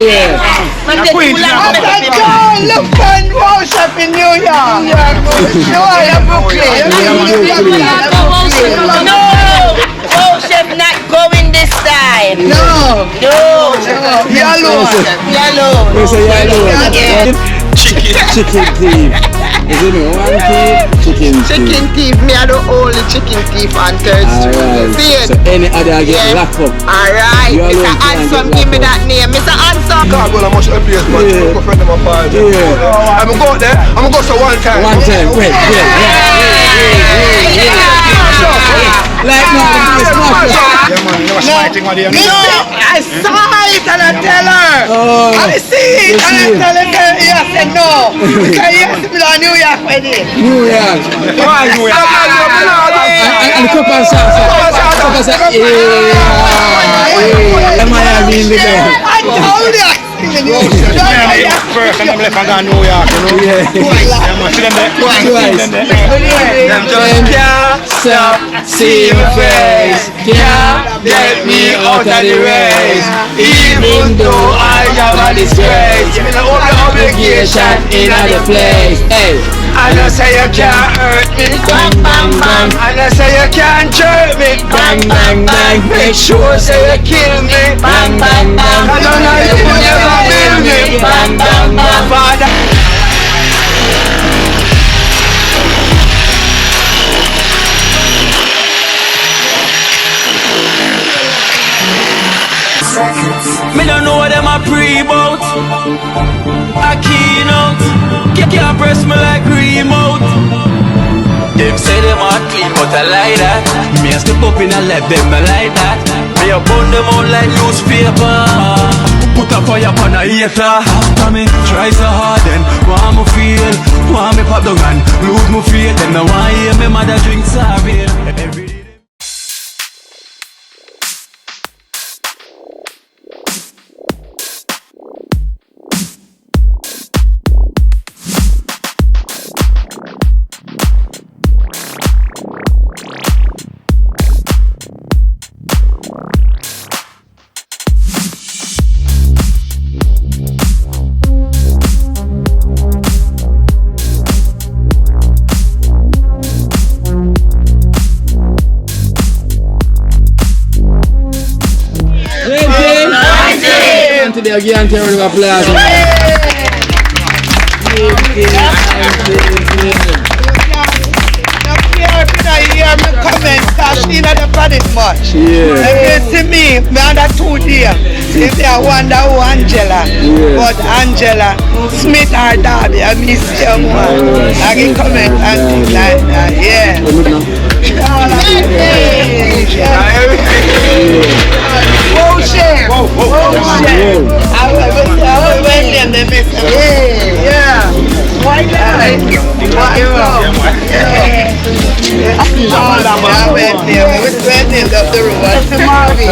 Yeah. Look fun worship in New York. No, I am Brooklyn. No, worship not going this time. No. Yellow. Chicken thief. Is it me? One thief, Chicken thief. Me are the only chicken thief on 3rd Street. See it? So any other get locked up. Alright, Mr. Handsome, give me that name. Mr. Handsome. God, well, I'm much of a place, but I'm a friend of my father. I'm going to go there. I'm going to go so one time. Wait, like now, it's not. Yeah, man, you were smiting on the I saw it and I tell her. I see it and I tell her. Yes and no. Because yes, me on New York wedding. New York. Why New York? And the cup and sauce. Miami in the bed. I told you. First, and I'm left and gone New York, you know? Twice. Yeah, man, see them there? Twice. Them just can't stop, see my face. Can't get me out of the race. Even though I have a disgrace. Obligation in the place. Hey. And I say you can't hurt me. Bang, bang, bang. And I say you can't hurt me. Bang, bang, bang. Make sure say you kill me. Bang, bang, bang. I don't know if you never feel me. Bang, bang, bang. Father. Me don't know what them a pre-bout. A Kino. Can't press me like remote. Them say them a clean but I like that. Me a step up in a left them I like that. Me a burn them out like newspaper. Put a fire upon a hater. After me try so hard then want me feel. Want me pop down and lose me faith. Them no want hear me mother drink sorry. Every day. Today again, tear of applause. Hear me comment because she not done it much. Yeah. If you see me under 2 days, if they wonder who Angela, but Angela Smith or Darby, I miss them one. I can comment and things like that, yeah. Whoa, share. I will wait them, they miss them. Yeah. Why not? I went there. We went up the road. What's the movie?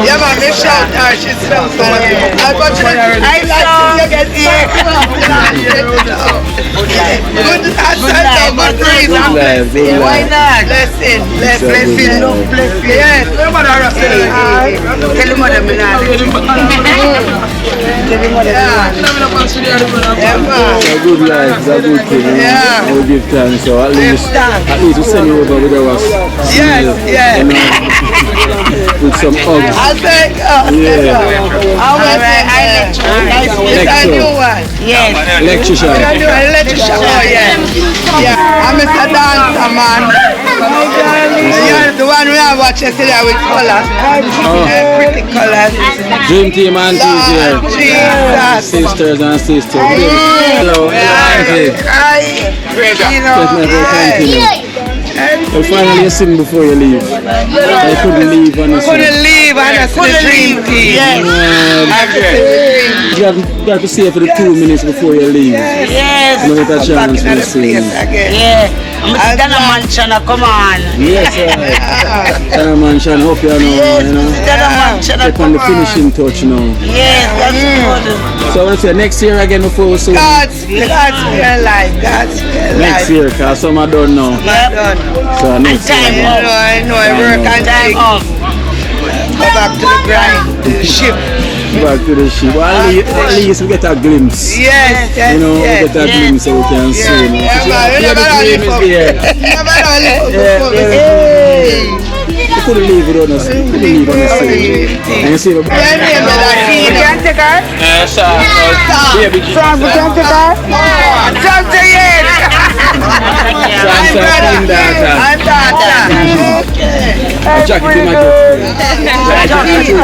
Yeah, man, me shout her, she's so funny. I like to get here. Good answer, but reason. Why not? Blessing. Yes. Tell him what I'm It's a good life, it's a good thing. Yeah. And we give thanks, so at least we send you over with us. Yes. With some hugs. I'll take It's a new one. Yes. Lecture show. Oh, yeah. I'm Mr. Dancer, man. Yeah, the one we have watched yesterday with colors. Pretty colors. DreamTeam and Jesus. sisters and sisters. Hello. You finally sing before you leave. I couldn't leave on this. Couldn't leave and to see the dream team. Yes. You got to stay for the 2 minutes before you leave. Yes. You get a Back chance in the to see. place again. Yeah. I'm gonna mansion, come on. Yes, sir. Mansion, hope you know. Yes, You know. gonna mansion, Step on come the on. finishing touch now. Yes, that's good. So I want to say next year again before we see. God's spare life. God's spare Next life. year, because some are done now. Done. So next time year. up. I know. I work and Time take. off. Go back to the grind, to the ship. Back to the ship. Well, at least we get a glimpse. Yes, yes, You know, yes. we get a glimpse so we can see. You know. Yeah, man, you Yeah, never the know dream live is up. there. Never know live up Yeah, before yeah. we see. You couldn't leave it on us. You couldn't leave it on us. And you see the Yeah, name is like Kino. Can take her? baby. Can take her? Something yes. Sam's I'm daughter. Okay. A jacket in my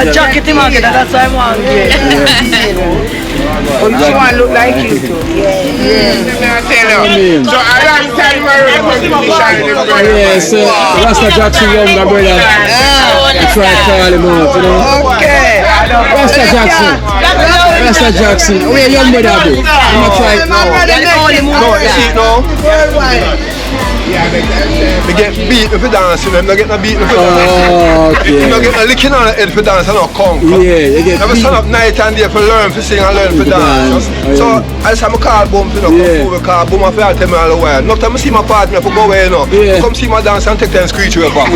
A jacket in market, that's why I want to get. But you want to look like you too. So I don't tell you yes, Rasta Jackson younger brother. I try to call him out, you know. Okay. Rasta Jackson. Rasta Jackson. Where young brother do? I'm gonna try. No, you see, no. Worldwide. They get beat if you dance, them. They get no beat if you dance. Oh, You okay. get no licking on the head if you dance and not come. Yeah, you get Never beat. stand up night and day for learn, for sing and learn, for dance. So, I just have a call boom, you know, Yeah. come over, call boom, I feel tell me all the while. No time I see my partner, I go away, you know. Yeah. Come see my dance and take 10 screech away back.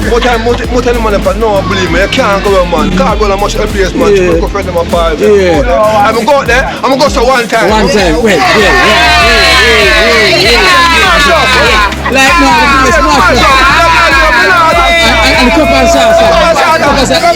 More time, more tell the man, no, believe me, you can't go away, man. Can't go to much place, man. Yeah. You go friend of my partner. Yeah. I'm going to go there, I'm going to go so one time. One time. Wait. Like no, the smash up. And the cup and salsa. Cup and salsa.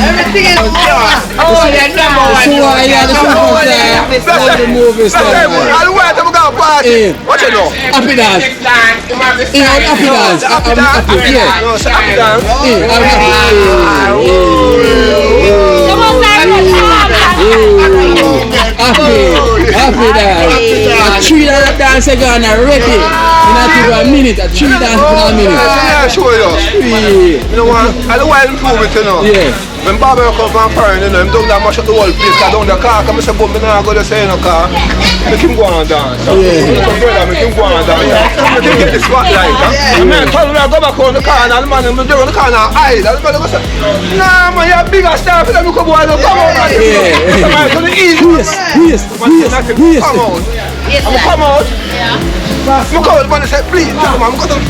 Everything is yours. Oh, you're number one. So yeah, the superstar. The movie star. I'll wait till we got a party. What you know? Happy dance. You know, happy dance. I'm happy. Yeah. No, say happy dance. I'm happy dance. A 3 dance again already. In not even a minute. A 3 dance in a minute. Yeah, sure, you. You know what? I'll wait and prove it, you know. Yeah. When Baba come from foreign, you know, him don't that much at the whole place, I don't the car, come and say, but me not go to say no car. Make him go and dance. Yeah. Make him go and dance. Make him get the spotlight. Man, tell me I go back on the car and the man, I'm doing the car now, aye. The man go say, nah, man, you're a bigger star for them to come over and come over. Yeah. Man, to the east. Come out. I'm come out. I'm come out, man, say, please, tell me, I'm going to...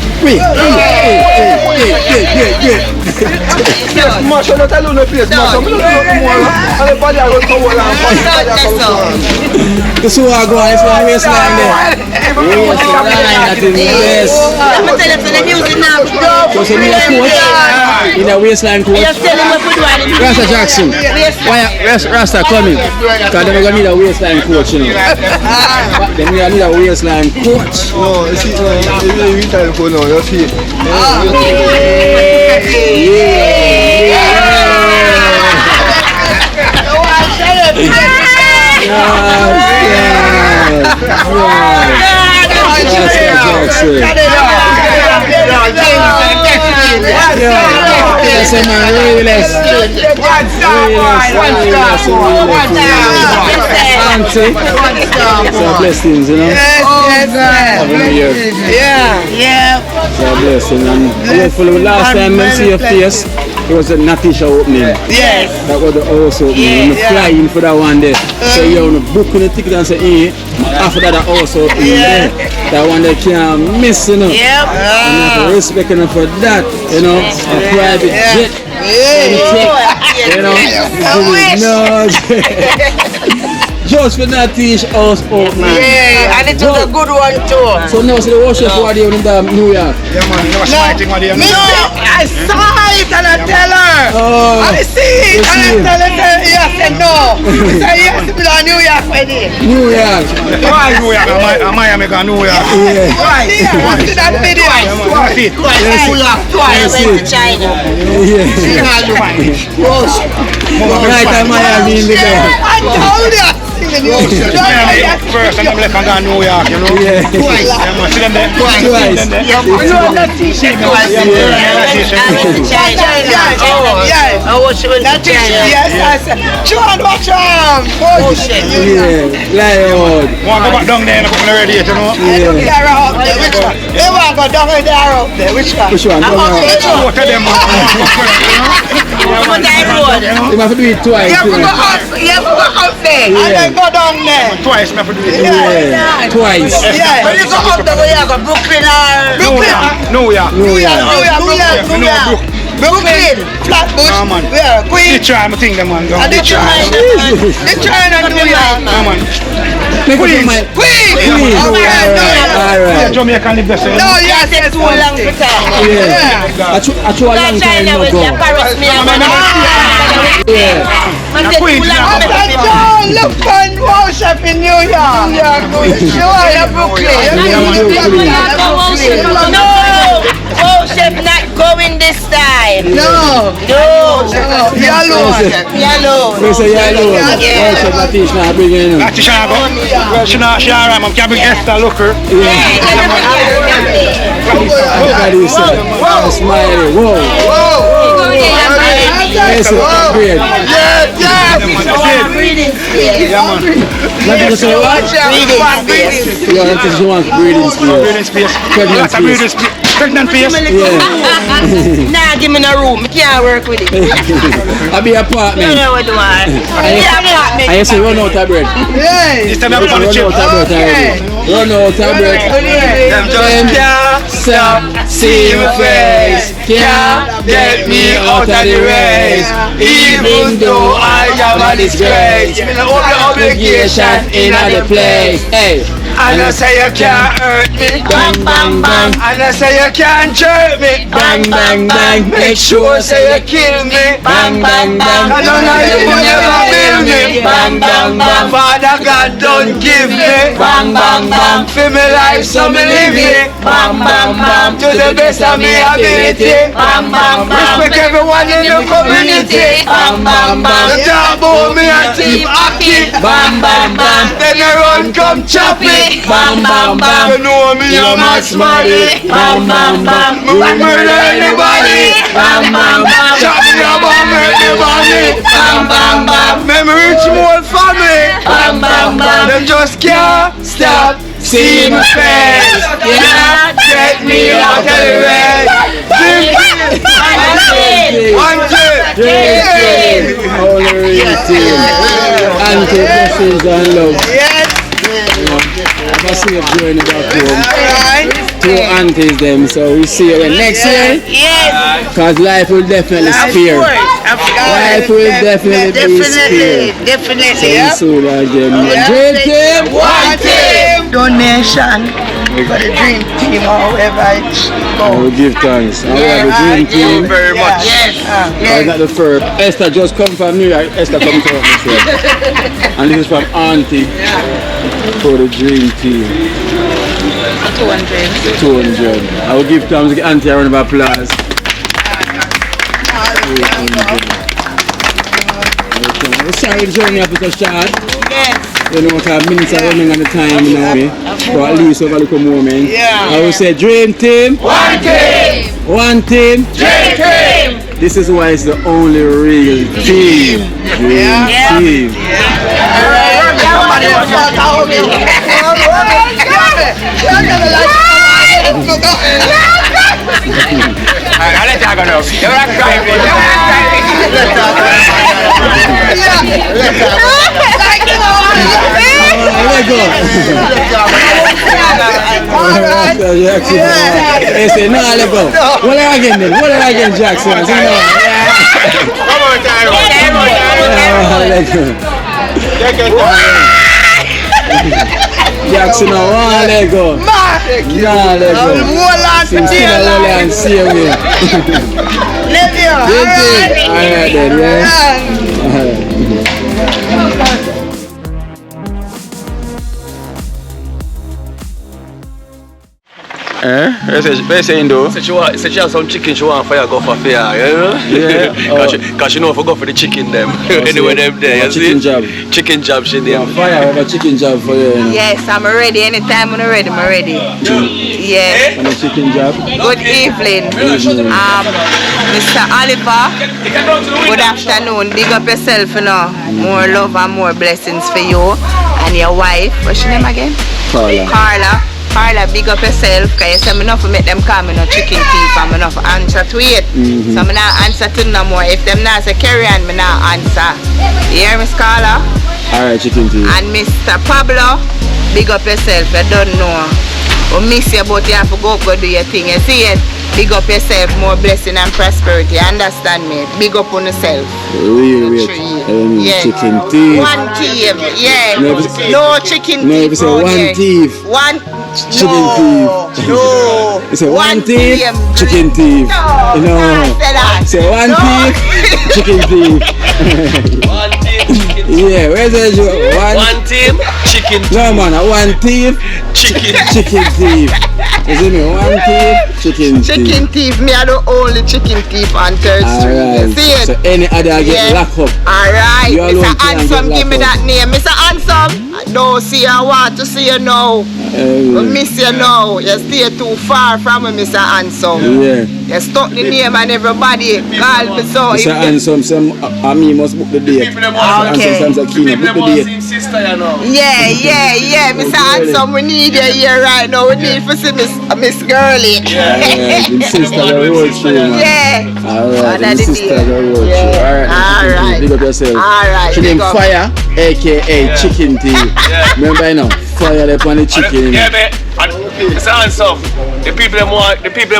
Yes, Marshall, not alone the place, Marshall. I'm not more. And the body I will come over and This is what I go on, it's one waistline there. Waistline, that is the best. I'm going to tell you for the music now. So say me a coach, in a waistline coach. Just tell him what to do. Rasta Jackson, why Rasta coming? Because they're going to need a waistline coach, you know. They're going to need a waistline coach. no, you see, you tell for now, you see. Yes, man, really less. Auntie, so blessings, you know. Happy New Year. Yeah. So blessing, and hopefully last time I see your face, it was a Natisha opening. Yes. That was the house opening. Yeah. I'm flying for that one day. So you're on the book on the ticket and say, hey, after that the house opening there. That one they can't miss, you know. Yep. And I have to respect them for that, you know. A private jet. You know. No. Just for Natisha house opening. Yeah, and it was a good one too. So now see the worship party in New York. Yeah, man, you know, smiting on the No, I saw it and I tell her. Oh, I see it you and see I tell her yes and no. I say yes to the New York wedding. New York. Why New York? Miami got New York. Yeah. Right here, watch that video. Twice. Twice went to China. Yeah. Right at Miami in the day. I told you. telling you. First, I'm left and gone New York, you know. Yeah. Twice. Yeah, man. See them there? Twice. You know that t-shirt twice. I went to China. Yes. I was went to That is, China. yes, I said, John, watch him. Oh shit. Yeah. Lion. Want to go back down there and put on the radiator, you know? I don't care up there. Which one? They want to go down there up there. Which one? Which one? Come on. Both of them, I'm on that road. You have to do it twice. You have to go up. You have to go up there. And then go down there. Twice, man, for doing it. Yeah. Twice. Yeah. When you go up the way you go Brooklyn or New York. Brooklyn. Flatbush. Nah, man. Yeah. They Queen. try, I think them, man. And they try. They try in New York. Nah, man. Queen. Yeah, Jamaica live there, so. No, yes, take too long to talk. Yeah. I chew a long time China with ago. your carrots me and Yeah. man take too long to make me. John, look and worship in New York. Sure, you're Brooklyn. No, oh chef not going this time. No. Yellow. We say yellow. Yeah. Also, Latish now bring in. That's Chicago. Well, she alright, man. Can't bring Esther, look her. Everybody say, smiley. Whoa. Yes, great. Breathing space. Yeah, man. Nothing to say what? Breathing space. Yeah, that is one breathing space. Breathing space. Pregnant Lots of space. breathing space. Pregnant face. Yeah. Nah, give me no room. I can't work with it. I be You apartment. know what do I? I say run out of bread. This time I'm Run on the out chip. of bread already. Run out of bread. Them just can't Stop, see my face. Can't get me out of the race. Even though I am a disgrace. Obligation in other place. Hey. And I say you can't hurt me. Bang, bang, bang. And I say you can't jerk me. Bang, bang, bang. Make sure say you kill me. Bang, bang, bang. I don't know you never build me. Bang, bang, bang. Father God don't give me. Bang, bang, bang. Feel me life so me live it. Bang, bang, bang. To the best of me ability. Bang, bang, bang. Respect everyone in the community. Bang, bang, bang. The talk about me and team hockey. Bang, bang, bang. Then I run come chop it. Bang, bang, bang. You know me You're I'm much smarty. Bang, bang, bang. Me will murder anybody. Bang, bang, bang. Chop me up and murder anybody. Bang, bang, bang. Me rich more family. Bang, bang, bang. Them just can't stop. See my face. Can't get me out of the way. One, two, DreamTeam. Only real team. Anti-blessings and love. Yes. I see a journey back home. Alright. Two aunties them, so we see you again next year. Yes. Cause life will definitely spare. Life will definitely be spared. Definitely. So we Yeah. soon again. DreamTeam. One team. Donation for the dream team or whoever it's I will go. give thanks. I have the dream team. very much. I'm not the first. Esther just come from New York. Esther come from myself. And this is from Auntie for the dream team. 200. 200. I will give thanks to Auntie a round of applause. 200. We're sorry the journey up is so short. Yes. You know, because minutes are running on the time, you know. But at least over a little moment. Yeah. I will say dream team. One team. One team. Dream team. This is why it's the only real team. Dream team. Somebody else got out of me. I'll let you go now. You're not crying. Let go. Jackson. They say, no, let go. What are again then? What are again, Jackson? I say, no. Come on, time. Let go. Jackson, no, let go. No, let go. Since still a whole and see you. Alright then, yeah. Alright. What you saying though? Say she has some chicken she want fire go for fair, you know? Yeah. Cause she know if I go for the chicken them. Anyway them there, you chicken see? job. Chicken job she there. Fire, I have a chicken job for you, you know. Yes, I'm ready. Anytime I'm ready, I'm ready. Yes. And a chicken job. Good evening. Mr. Oliver. Good afternoon. Big up yourself, you know. More love and more blessings for you and your wife. What's your name again? Carla, big up yourself, because you say me not to make them call me no chicken thief and me not to answer to it. So me not answer to no more. If them not say carry on, me not answer. You hear me, Carla? Alright, chicken thief. And Mr. Pablo, big up yourself, you don't know. We miss you, but you have to go do your thing. You see it? Big up yourself, more blessing and prosperity. Understand me? Big up on yourself. Wait. Chicken thief. One team, yeah. No chicken No, thief. if you say one thief. One Chicken thief. No. You say one thief, chicken thief. No. Say one thief, chicken thief. One team, chicken thief. Yeah, where's the One team, chicken thief. No man, one thief, chicken thief. You see me? One thief, chicken thief. Chicken thief, me are the only chicken thief on 3rd Street. You see it? So any other get locked up. Alright, You alone Mr. can't Handsome, get give me locked that name. Mr. Handsome, I don't see I want to see you now. I miss you now. You stay too far from me, Mr. Handsome. Yeah. You stuck the name and everybody call me so. Mr. Handsome, me must book the date. Okay. Sometimes I Kino book the date. Yeah, Mr. Handsome, we need you here right now. We need to see Miss Girlie. Yeah, the sister the road through, man. Yeah. Alright, the sister the road through. Alright, big up yourself. Alright. She named Fire, aka Chicken Tea. Remember you know, fire up on the chicken. Yeah, man. It's handsome. The people them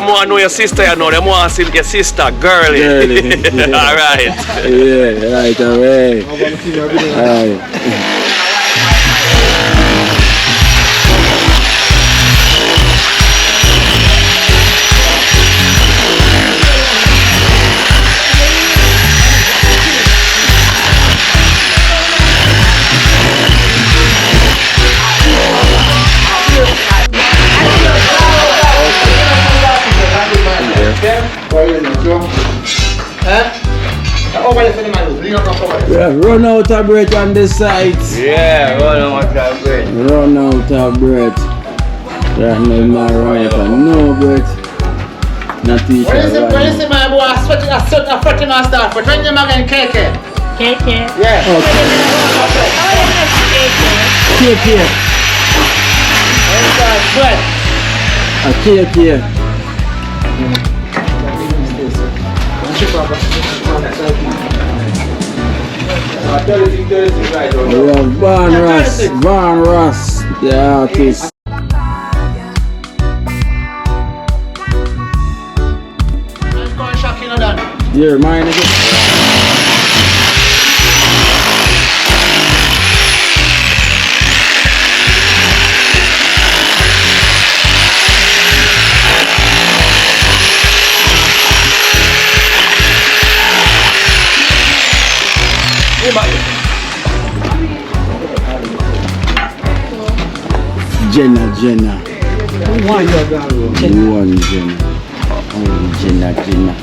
want know your sister, you know. They want to see your sister, Girlie. Alright. Yeah, right away. Alright. Yeah, run out of breath on this side. Yeah, run out of breath. Run out of breath. Yeah, no more run out of no breath. Not each When you see my boy sweating and stuff, but when you again KK? KK? Yeah. KK. Sweat. A KK. We have Van Ross, the artist. Yeah, mine is Jenna. One Jenna. Oh, Jenna.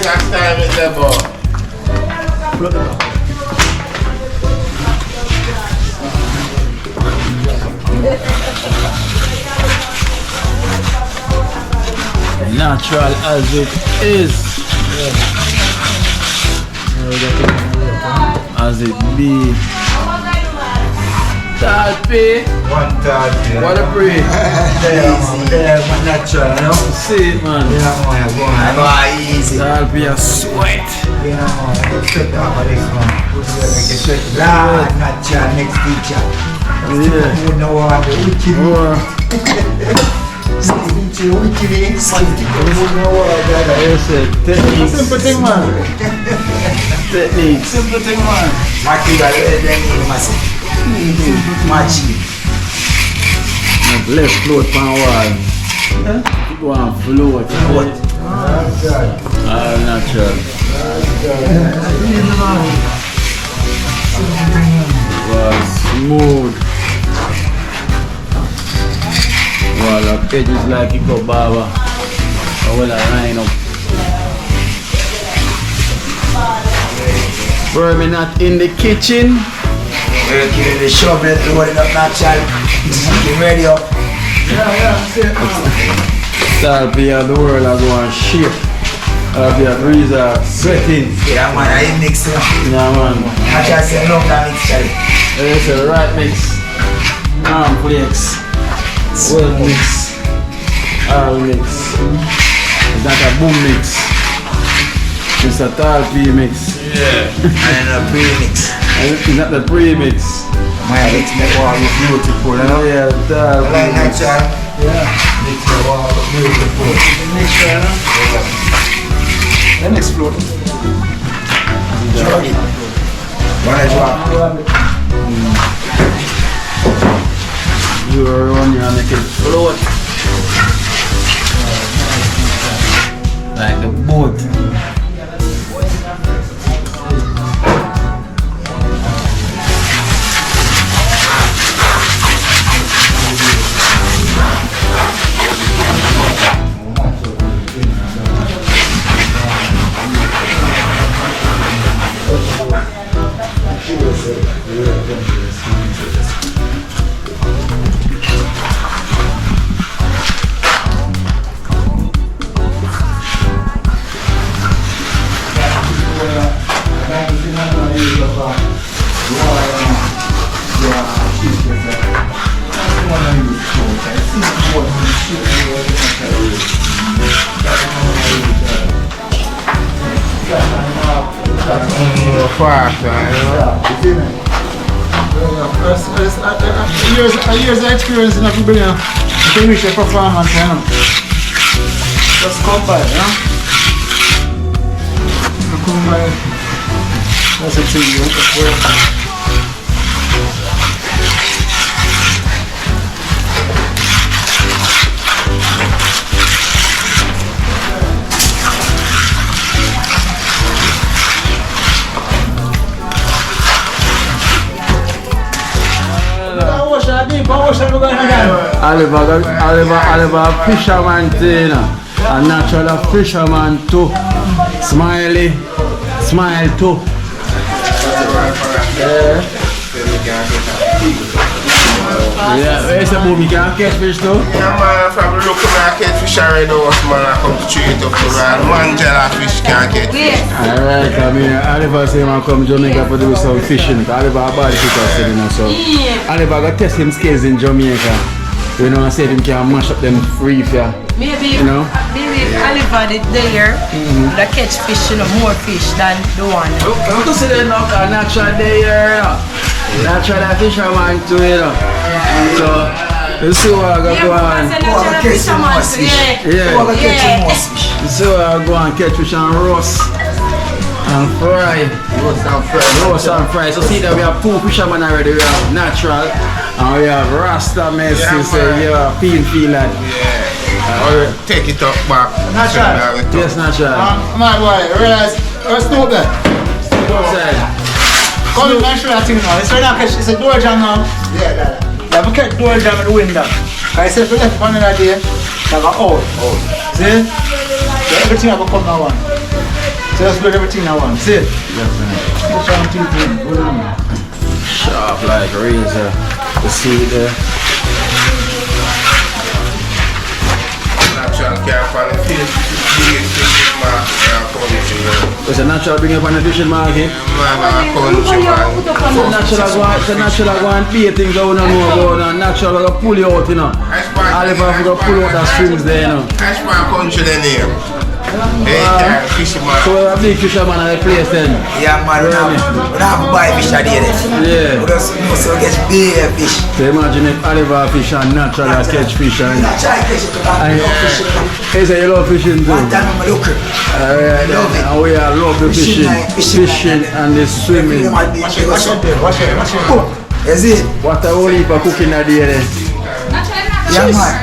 next time with them, boy. Natural as it is. As it be. Talpi. One time. What a break. Natural, you know? See it, man. Yeah, man, go easy. Talpi a sweat. Yeah, man. Straight off of this one. Lord, natural, next teacher. Yeah. You know what? Techniques. Simple thing, man. Techniques. Simple thing, man. Magic. Left float pan wall. Go and float. All natural. Was smooth. Well, the edges like it got baba. I will line up. Bro, me not in the kitchen. We're getting the shovel, loading up natural. Get ready up. Talpi of the world are going shape. The breeze are sweating. Yeah, man, I mix it up. Yeah, man. Natural say love that mix, Charlie. It's a right mix. Arm flex. Well mix. All mix. It's not a boom mix. It's a Talpi mix. Yeah. And a pre-mix. It's not the pre-mix. My mix make all look beautiful, you know? Yeah, Talpi. Like natural. Yeah. Mix make all look beautiful. Mixture, you know? Yeah. Then explode. Jog it. Wanna drop? You run here and make it float. Like the boat. Years of experience in everybody, you can reach a performance, you know. Just come by, you know. Come by. That's a thing, you know. Oliver fisherman thing, a natural fisherman too. Smiley, smile too. Yeah, where's the movie? Can I catch fish too? Yeah, man, from the local market fish already house, man, I come straight up to that. Mangela fish can't get fish. Alright, I mean, Oliver say man come Jamaica to do some fishing. Oliver a bad fisher, you know, so Oliver got test him skills in Jamaica. You know, I said him can mash up them free for Maybe, you know? maybe Oliver did there, the catch fish, you know, more fish than the one. I'm to say that now, a natural there, you know. Natural fisherman too, you know. So, you see what I go on. Yeah. You see what I go and catch fish and roast and fry. Roast and fry. So see that we have two fishermen already. We have natural and we have Rasta Messi. So yeah, feel that. Take it up back. Natural. Yes, natural. Man, boy, realize, Snoop there. Outside. Come in and show that thing now. It's a door jam now. Yeah, that. You have to catch door jam in the window. I said if you left one in a day, you go out. See? So everything have to come now one. So let's look everything I want. See it? Sharp like razor. You see it there? It's a natural bring up on the fishing market. It's a natural go and play things that we don't know about and natural go pull you out, you know. Oliver go pull out the strings there, you know. That's my country then here. So we're a big fisherman at the place then. Yeah man, we have to buy fish a day then. Yeah. We just get big fish. So imagine if Oliver fish and natural catch fish and he say you love fishing too. One time I'm looking. Alright, and we are love the fishing and the swimming. Is it? What a whole heap of cooking a day then. Yeah man.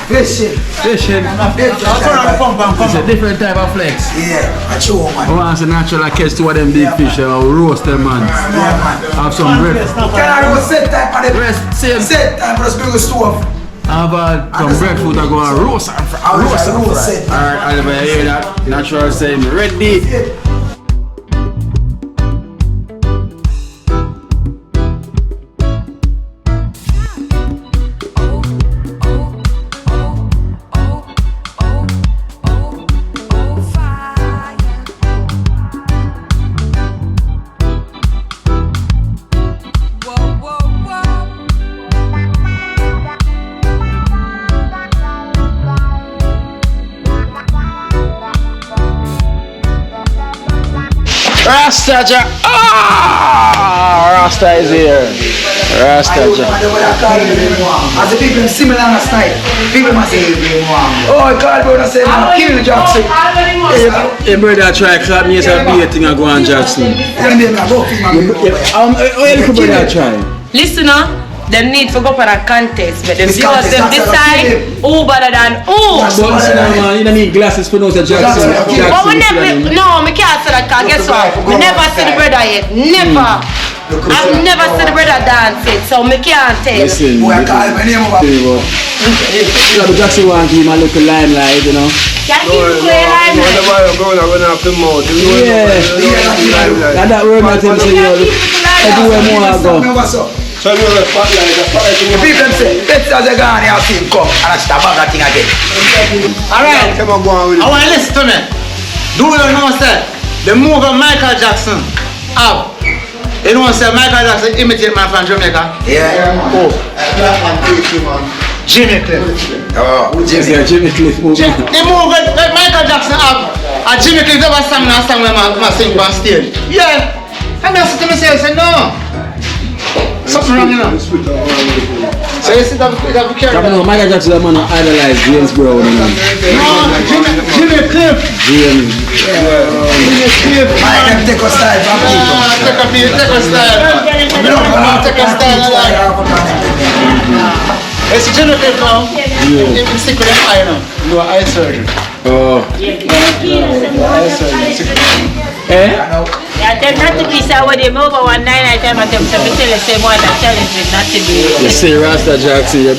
Fishing. Fishing. It's a different type of flex. Yeah, a chew man. I want to natural catch two of them big fish and I'll roast them man. Yeah man. Have some bread. Can I go set time for the Rest, same. set time for the big stove? Have some breadfruit and go and roast and fry. Roast set. Alright, Oliver, you hear that? Natural saying ready. Rasta Jack. Rasta is here. Rasta Jack. As the people similar style, people must say, oh God, brother say, kill Jackson. Hey brother try clap me as a beating and go on Jackson. Brother try. Listen up. Them need to go for a contest, but them because them decide who better than who. But man, you don't need glasses for those Jackson. But we never, no, I can't say that because guess what? We never see the brother yet. Never. I've never seen the brother dance it, so I can't tell. Listen, Jackson want to give him a little limelight, you know. Can you play limelight? Yeah. That word not him say, you know, everywhere more I go. So you know the spotlight. People say, let's as a guy and see him come and I start back that thing again. Alright, Come on, go on with it. I want to listen to me. Do you know say the move of Michael Jackson up? You know say Michael Jackson imitate man from Jamaica? Yeah. Oh. Jimmy Cliff. Oh, Jimmy Cliff movie. The move that Michael Jackson up. And Jimmy Cliff never sang that song when I sing on stage. Yeah. And I said to myself, I said, no. Something wrong, you know. So you see that we carry that. Michael Jackson the man who idolized James Brown. No, Jimmy Cliff. Jimmy. Jimmy Cliff. I can take a style from people. Take a style. Take a style. It's Jimmy Cliff now. He can stick with him eye now. Do an eye surgery. Oh. Eye surgery. Eh? Yeah, tell not to be sour with him over 1 night I tell myself to tell the same one that challenge is not to be. You see Rasta Jackson, you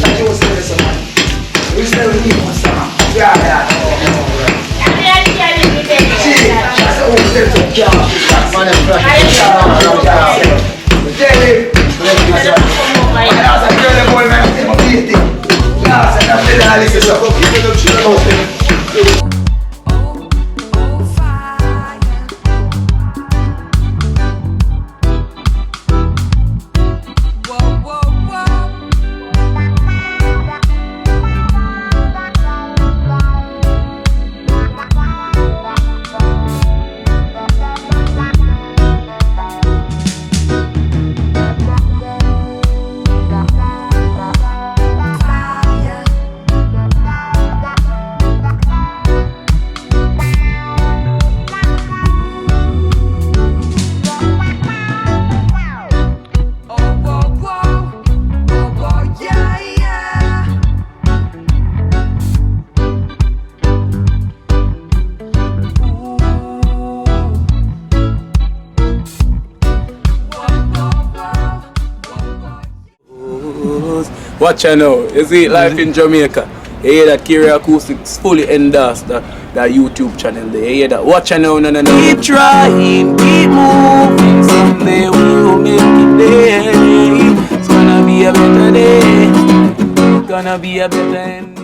Watch out now, you see life in Jamaica. You hear that Kiri Acoustics fully endorsed that YouTube channel there. You hear that? Watch it now, no. Keep trying, keep moving. Someday we will make it there. It's gonna be a better day. Gonna be a better end.